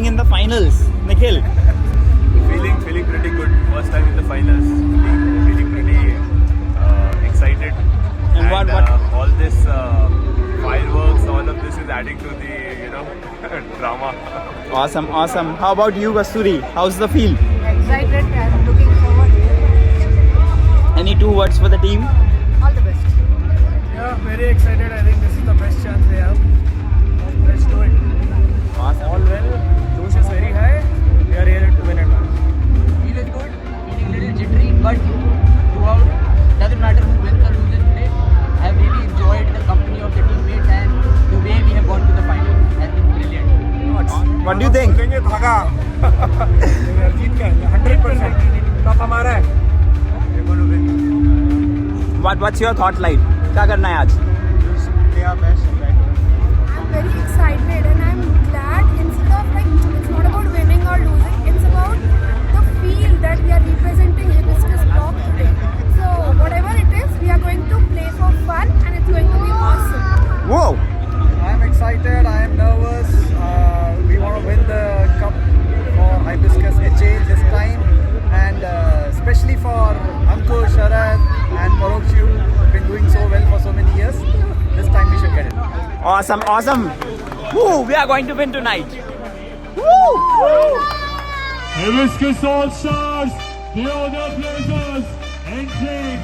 feeling in the finals, Nikhil? Feeling pretty good. First time in the finals. Feeling pretty excited. And what? All this fireworks, all of this is adding to the drama. Awesome. How about you, Kasturi? How's the feel? Excited and looking forward. Any 2 words for the team? All the best. Yeah, very excited. I think this is the best chance they have. Let's do it. Awesome. All well. Josh is very high. We are here to win it. Feel is good, feeling a little jittery, but throughout, doesn't matter who wins or loses today. I have really enjoyed the company of the teammates and the way we have gone to the final has been brilliant. What do you think? देंगे धागा जीत के 100% cup हमारा है. We're going to win. What's your thought like? क्या करना है आज? Just play our best and try to win. I'm very excited and I'm glad instead of it's not about winning or losing, it's about the feel that we are representing Hibiscus Block today. So whatever it is, we are going to play for fun and it's going to be awesome. Whoa! I'm excited. I am nervous. We want to win the cup for Hibiscus HA this time, and especially for Ankur, Sharad, and Parokshu, who've been doing so well for so many years. This time we should get it. Awesome. Woo! We are going to win tonight. Woo! Hibiscus All Stars, the other blazers, entering,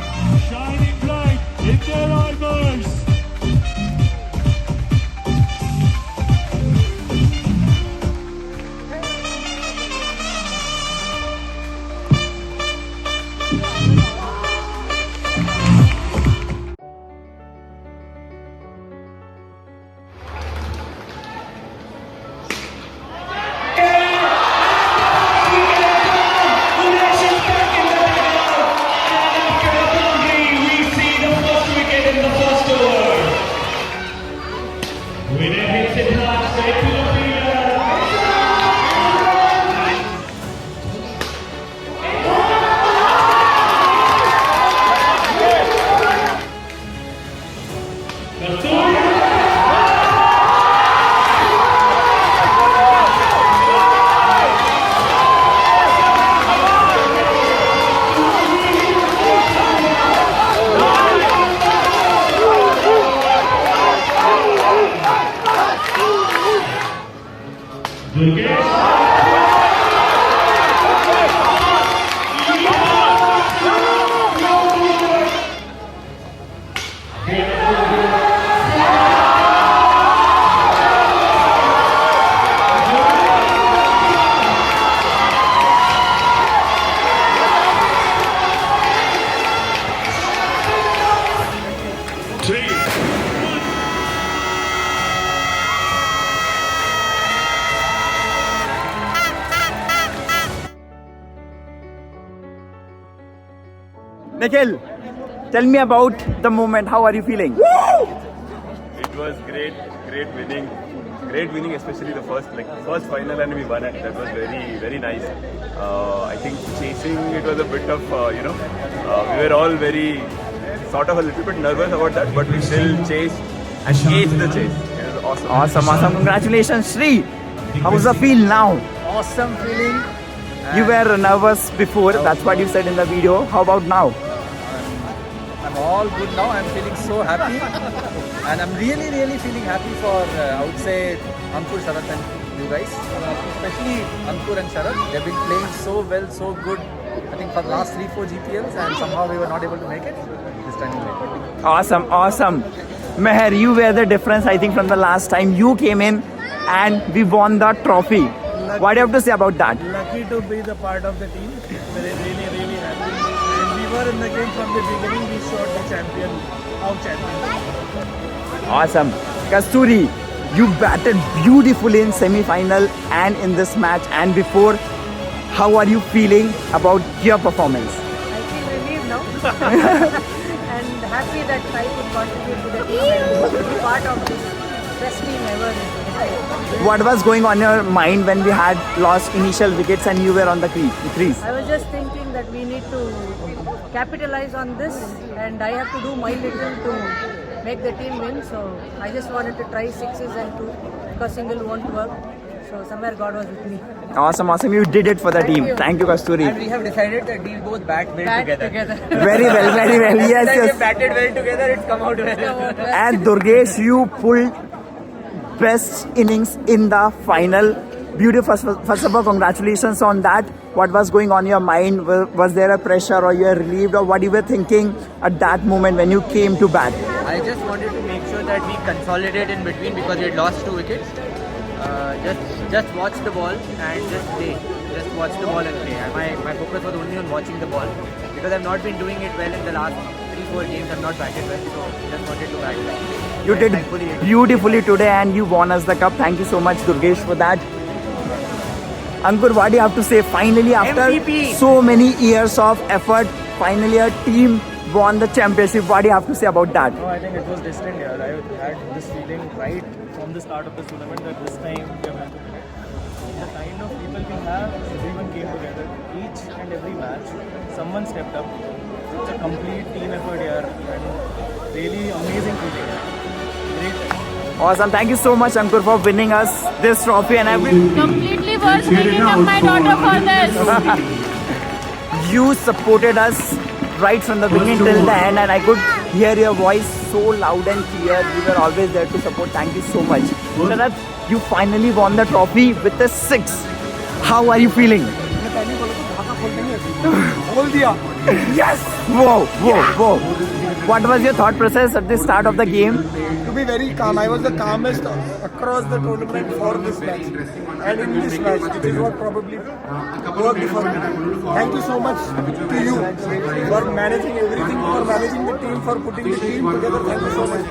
shining bright in their armors. Nikhil, tell me about the moment. How are you feeling? It was great winning, especially the first final, and we won it. That was very nice. I think chasing it was a bit of we were all very sort of a little bit nervous about that, but we still chased and aced the chase. It was awesome. Awesome. Congratulations, Shri. How's the feel now? Awesome feeling. You were nervous before. That's what you said in the video. How about now? I'm all good now. I'm feeling so happy, and I'm really feeling happy for I would say Ankur, Sharad, and you guys. Especially Ankur and Sharad. They've been playing so well, so good. I think for the last 3-4 GPLs, and somehow we were not able to make it. This time we made it. Awesome. Meher, you were the difference, I think, from the last time you came in and we won the trophy. What do you have to say about that? Lucky to be the part of the team. We're really happy. And we were in the game from the beginning. We showed the champion, our champion. Awesome. Kasturi, you batted beautifully in semi-final and in this match and before. How are you feeling about your performance? I feel relieved now and happy that I could contribute to the team and be part of this best team ever. What was going on in your mind when we had lost initial wickets and you were on the crease? I was just thinking that we need to capitalize on this and I have to do my little to make the team win. So I just wanted to try sixes and two because single won't work. So somewhere God was with me. Awesome, awesome. You did it for the team. Thank you, Kasturi. And we have decided that we'll both bat well together. Very well, very well. Yes, That we yes. batted well together, it's come out well. And Durgesh, you pulled best innings in the final. Beautiful. First of all, congratulations on that. What was going on in your mind? Was there a pressure, or you were relieved, or what you were thinking at that moment when you came to bat? I just wanted to make sure that we consolidate in between because we had lost 2 wickets. Just watch the ball and just play. Just watch the ball and play. And my focus was only on watching the ball because I've not been doing it well in the last 3-4 games. I've not batted well, so just wanted to bat well. You did Thankfully, beautifully today, and you won us the cup. Thank you so much, Durgesh, for that. Ankur, what do you have to say? Finally, after MVP. so many years of effort, finally a team won the championship. What do you have to say about that? No, I think it was destined here. I had this feeling right from the start of the tournament that this time we are going to win it. The kind of people we have, everyone came together. Each and every match, someone stepped up. It's a complete team effort here and really amazing feeling. Great. Awesome. Thank you so much, Ankur, for winning us this trophy and everything. Completely worth picking up my daughter for this. You supported us right from the beginning till the end, and I could hear your voice so loud and clear. You were always there to support. Thank you so much. Sharad, you finally won the trophy with a 6. How are you feeling? Yes! Whoa, whoa, whoa. What was your thought process at the start of the game? To be very calm. I was the calmest across the tournament for this match. And in this match, which is what probably worked for me. Thank you so much to you for managing everything, for managing the team, for putting the team together. Thank you so much.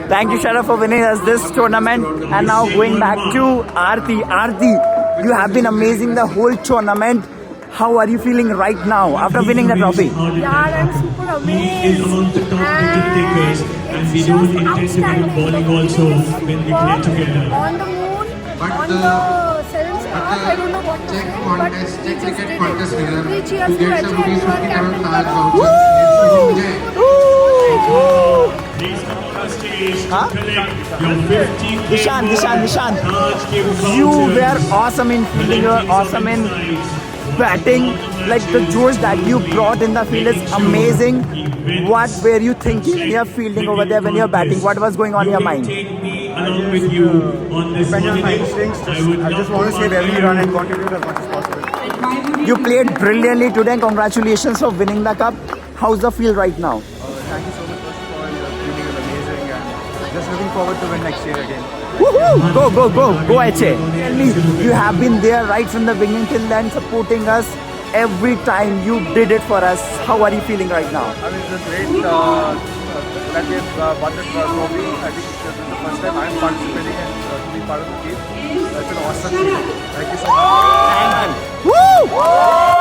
Thank you, Sharad, for winning us this tournament. And now going back to Aarti. Aarti, you have been amazing the whole tournament. How are you feeling right now after winning the trophy? Yeah, I'm super amazed. among the top wicket takers, and we do intensive bowling also when we play together. On the moon, on the 7th scarf, I don't know what to say, but we just did it. 3 cheers to Ajay and your captain. Please come on the stage to collect your 50K Dishan. You were awesome in fielding, you were awesome in batting. Like the josh that you brought in the field is amazing. What were you thinking when you're fielding over there, when you're batting? What was going on in your mind? along with you on this Depending on my instincts, I just want to save every run and contribute as much as possible. You played brilliantly today and congratulations for winning the cup. How's the field right now? Thank you so much first of all. Your feeling is amazing and just looking forward to win next year again. Woohoo! Go, go, go, go, Eche. Tell me, you have been there right from the beginning till then, supporting us every time. You did it for us. How are you feeling right now? I mean, it's great that we have won the trophy. I think this is the first time I'm participating and to be part of the team. That's an awesome feeling. Thank you so much. Woo!